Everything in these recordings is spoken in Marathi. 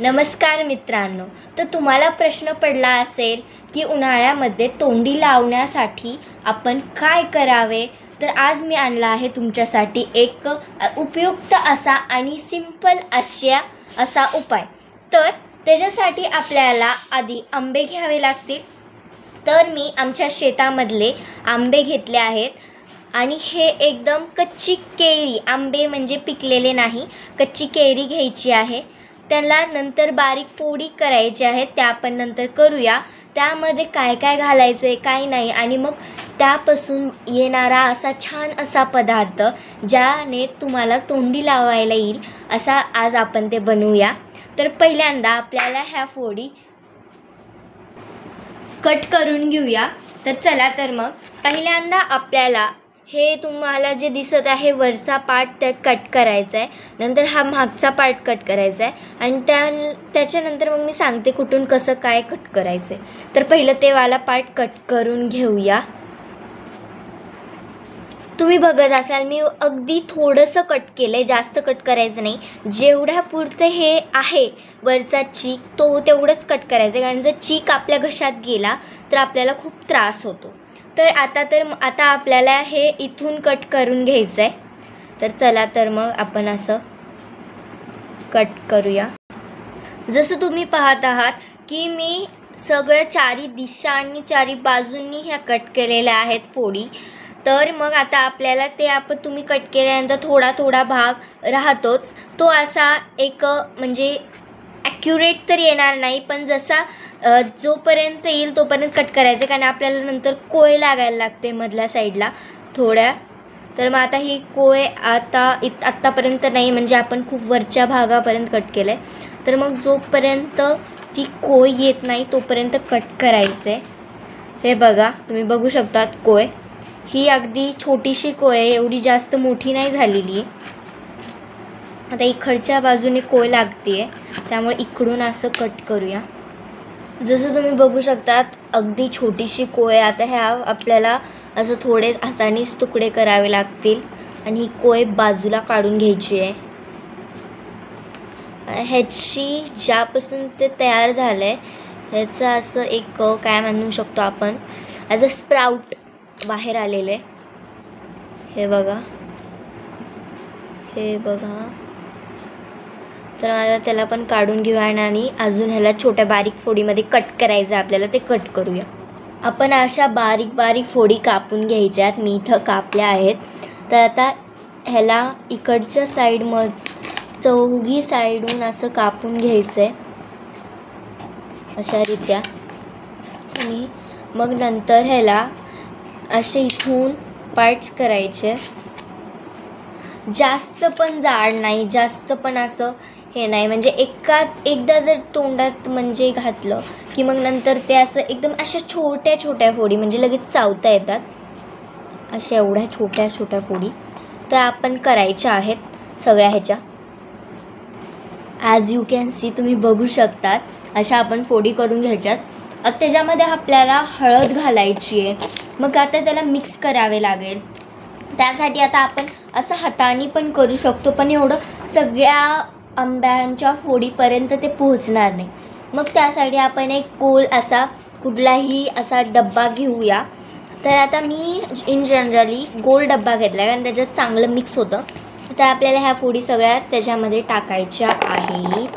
नमस्कार मित्रांनो. तर तुम्हाला प्रश्न पडला असेल की उन्हाळ्यामध्ये तोंडी लावण्यासाठी आपण काय करावे. तर आज मी आणला आहे तुमच्यासाठी एक उपयुक्त असा आणि सिंपल असा उपाय. तर त्याच्यासाठी आपल्याला आधी आंबे घ्यावे लागतील. तर मी आमच्या शेतामधले आंबे घेतले आहेत आणि हे एकदम कच्ची केळी, आंबे म्हणजे पिकलेले नाही, कच्ची केळी घ्यायची आहे. त्याला नंतर बारीक फोडी करायची आहेत, त्या आपण नंतर करूया. त्यामध्ये काय काय घालायचं आहे काय नाही आणि मग त्यापासून येणारा असा छान असा पदार्थ ज्याने तुम्हाला तोंडी लावायला येईल असा आज आपण ते बनवूया. तर पहिल्यांदा आपल्याला ह्या फोडी कट करून घेऊया. तर चला, तर मग पहिल्यांदा आपल्याला हे तुम्हाला जे दिसत आहे वरचा पार्ट ते कट करायचा आहे, नंतर हा मागचा पार्ट कट करायचा आहे आणि त्याच्यानंतर मग मी सांगते कुठून कसं काय कट करायचं आहे. तर पहिलं ते वाला पार्ट कट करून घेऊया. तुम्ही बघत असाल मी अगदी थोडंसं कट केलं आहे, जास्त कट करायचं नाही. जेवढ्यापुरतं हे आहे वरचा चीक तो तेवढंच कट करायचं आहे, कारण जर चीक आपल्या घशात गेला तर आपल्याला खूप त्रास होतो. तर आता आपल्याला हे इथून कट करून घ्यायचं आहे. तर चला, तर मग आपण असं कट करूया. जसं तुम्ही पाहत आहात की मी सगळं चारी दिशा आणि चारी बाजूंनी ह्या कट केलेल्या आहेत फोडी. तर मग आता आपल्याला तुम्ही कट केल्यानंतर थोडा भाग राहतोच, तो असा एक म्हणजे ॲक्युरेट तर येणार नाही, पण जसा जोपर्यंत येईल तोपर्यंत कट करायचं, कारण आपल्याला नंतर कोय लागायला लागते मधल्या साईडला थोड्या. तर मग आता ही कोय आत्तापर्यंत नाही, म्हणजे आपण खूप वरच्या भागापर्यंत कट केलं आहे. तर मग जोपर्यंत ती कोय येत नाही तोपर्यंत कट करायचं आहे. हे बघा, तुम्ही बघू शकतात कोय ही अगदी छोटीशी कोय आहे, एवढी जास्त मोठी नाही झालेली आहे. आता इकडच्या बाजूने कोय लागते आहे, त्यामुळे इकडून असं कट करूया. जसं तुम्ही बघू शकतात अगदी छोटीशी कोय. आता ह्या आपल्याला असं थोडे हातानेच तुकडे करावे लागतील आणि ही कोय बाजूला काढून घ्यायची आहे. ह्याची ज्यापासून ते तयार झालं आहे ह्याचं असं एक काय म्हणू शकतो आपण, ॲज अ स्प्राउट बाहेर आलेलं आहे. हे बघा. तर आता त्याला पण काढून घेऊया आणि अजून ह्याला छोट्या बारीक फोडीमध्ये कट करायचं आपल्याला, ते कट करूया. आपण अशा बारीक फोडी कापून घ्यायच्यात. मी इथं कापल्या आहेत. तर आता ह्याला इकडच्या चौघी साईडून असं कापून घ्यायचं आहे अशारित्या. आणि मग नंतर ह्याला असे इथून पार्ट्स करायचे. जास्त पण जाड नाही, जास्त पण असं हे नाही, म्हणजे एकदा जर तोंडात म्हणजे घातलं की मग नंतर ते असं एकदम अशा छोट्या फोडी म्हणजे लगेच चावता येतात, अशा एवढ्या छोट्या फोडी तर आपण करायच्या आहेत सगळ्या ह्याच्या. ॲज यू कॅन सी, तुम्ही बघू शकतात अशा आपण फोडी करून घ्यायच्यात. आता त्याच्यामध्ये आपल्याला हळद घालायची आहे. मग आता त्याला मिक्स करावे लागेल. त्यासाठी आता आपण असं हाताने पण करू शकतो, पण एवढं सगळ्या आंब्यांच्या फोडीपर्यंत ते पोहोचणार नाही. मग त्यासाठी आपण एक गोल असा कुठलाही असा डब्बा घेऊया. तर आता मी इन जनरली गोल डब्बा घेतला कारण त्याच्यात चांगलं मिक्स होतं. तर आपल्याला ह्या फोडी सगळ्या त्याच्यामध्ये टाकायच्या आहेत.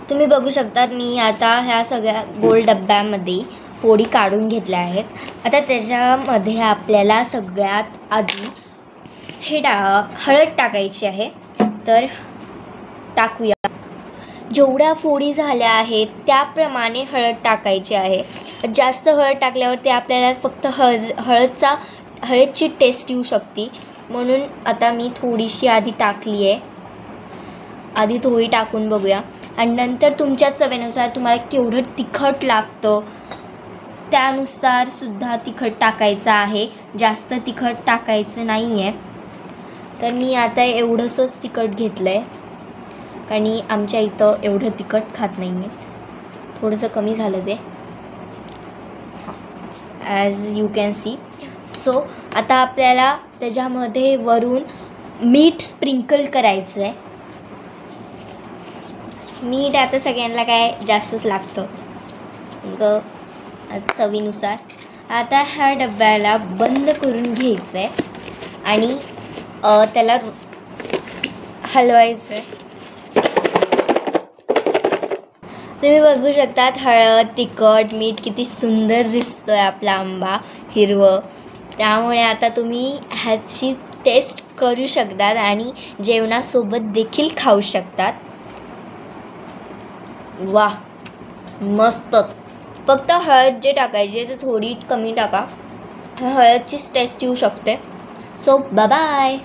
तुम्ही बघू शकतात मी आता ह्या सगळ्या गोल डब्यामध्ये फोडी काढून घेतल्या आहेत. आता त्याच्यामध्ये आपल्याला सगळ्यात आधी हळद टाकायची आहे. तर टाकूया. जेवढ्या फोडी झाल्या आहेत त्याप्रमाणे हळद टाकायची आहे. जास्त हळद टाकल्यावर ते आपल्याला फक्त हळदची टेस्ट येऊ शकते, म्हणून आता मी थोडीशी आधी टाकली आहे. आधी थोडी टाकून बघूया आणि नंतर तुमच्या चवीनुसार तुम्हाला केवढं तिखट लागतं त्यानुसार सुद्धा तिखट टाकायचं आहे. जास्त तिखट टाकायचं नाही आहे. तर मी आता एवढंसंच तिखट घेतलं आहे, कारण आमच्या इथं एवढं तिखट खात नाही आहेत. थोडंसं कमी झालं ते, as you can see. So आता आपल्याला त्याच्यामध्ये वरून मीठ स्प्रिंकल करायचं आहे. मीठ आता सगळ्यांना काय जास्तच लागतं ग चवीनुसार. आता ह्या डब्याला बंद करून घ्यायचं आहे आणि त्याला हलवायचं आहे. तुम्ही बघू शकतात हळद, तिखट, मीठ किती सुंदर दिसतो आहे आपला आंबा हिरवं. त्यामुळे आता तुम्ही ह्याची टेस्ट करू शकतात आणि जेवणासोबत देखील खाऊ शकतात. वाह, मस्तच. फक्त हळद जे टाकायची ते थोडी कमी टाका, हळदचीच टेस्ट येऊ शकते. So bye.